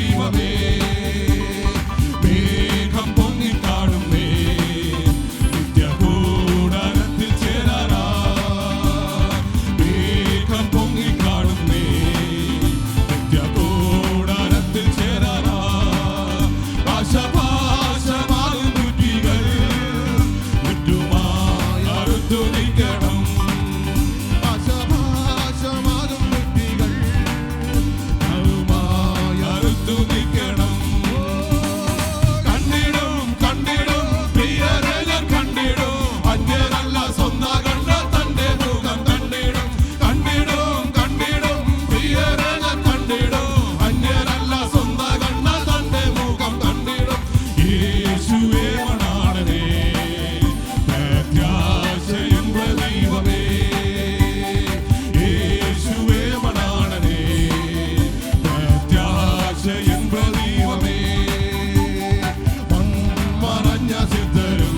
ദൈവമേ മേഘം പൊങ്ങിക്കാണുമേ നിത്യകൂടാരത്തിൽ ചേരാറാ മേഘം പൊങ്ങിക്കാണുമേ നിത്യകൂടാരത്തിൽ ചേരാറാ ഭാഷമാകും കുറ്റികൾ ചുറ്റുമായി അറുത്തു നീക്കണം ഭാഷമാകും കുറ്റികൾ അതുമായി അറുത്തു നീക്കണം കണ്ടിടും കണ്ടിടും പ്രിയരെ ഞാൻ കണ്ടിടും അന്യരല്ല സ്വന്തം കണ്ട തന്റെ മുഖം കണ്ടിടും കണ്ടിടും കണ്ടിടും പ്രിയരെ ഞാൻ കണ്ടിടും അന്യരല്ല സ്വന്തം കണ്ട തന്റെ മുഖം കണ്ടിടും യേശുവേ മണാളനേ പ്രത്യാശയും ദൈവമേ യേശുവേ മണാളനേ പ്രത്യാശയും ദൈവമേ മൺമറഞ്ഞ സിദ്ധരും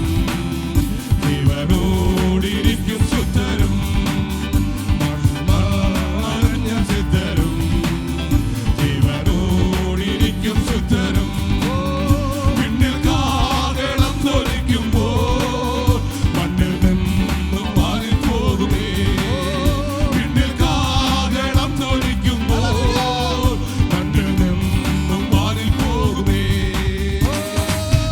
ജീവനോടിരിക്കും ശുദ്ധരും മൺമറഞ്ഞ സിദ്ധരും ജീവനോടിരിക്കും ശുദ്ധരും പിന്നിൽ കാകളം തൊലിക്കുമ്പോൾ മണ്ണിൽ നിന്നും മാറി പോകുമേ പിന്നിൽ കാകളം തൊലിക്കുമ്പോൾ മണ്ണിൽ നിന്നും മാറി പോകുമേ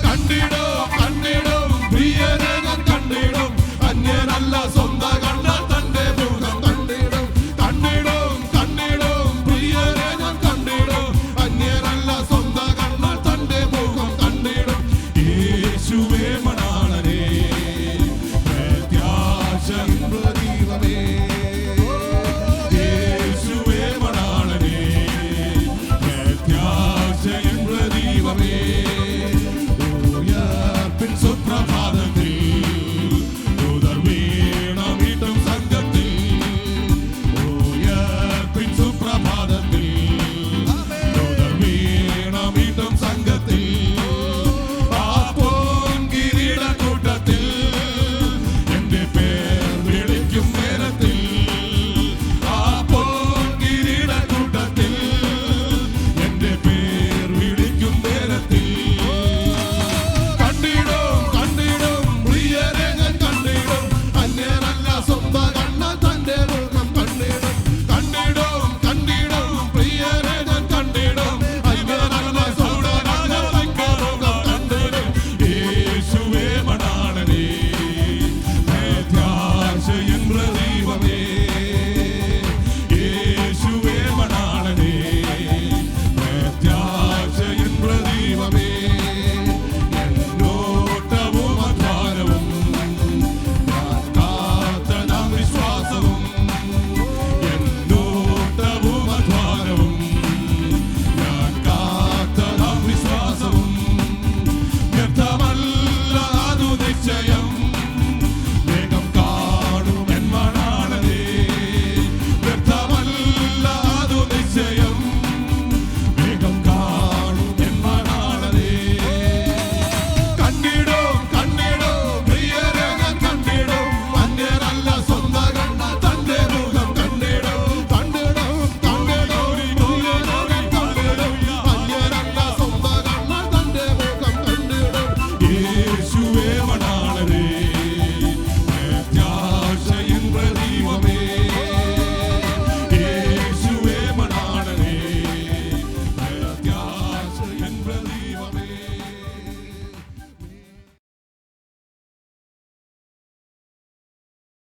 കണ്ടിടും കണ്ടിടും പ്രിയരെ ഞാൻ കണ്ടിടും അന്യനല്ല സ്വന്തം കണ്ടാൽ തന്റെ മുഖം കണ്ടിടും കണ്ടിടും കണ്ടിടും പ്രിയരെ ഞാൻ കണ്ടിടും അന്യനല്ല സ്വന്തം കണ്ടാൽ തന്റെ മുഖം കണ്ടിടും യേശുവേ മണാളനേ പ്രത്യാശയും ദൈവമേ യേശുവേ മണാളനേ പ്രത്യാശയും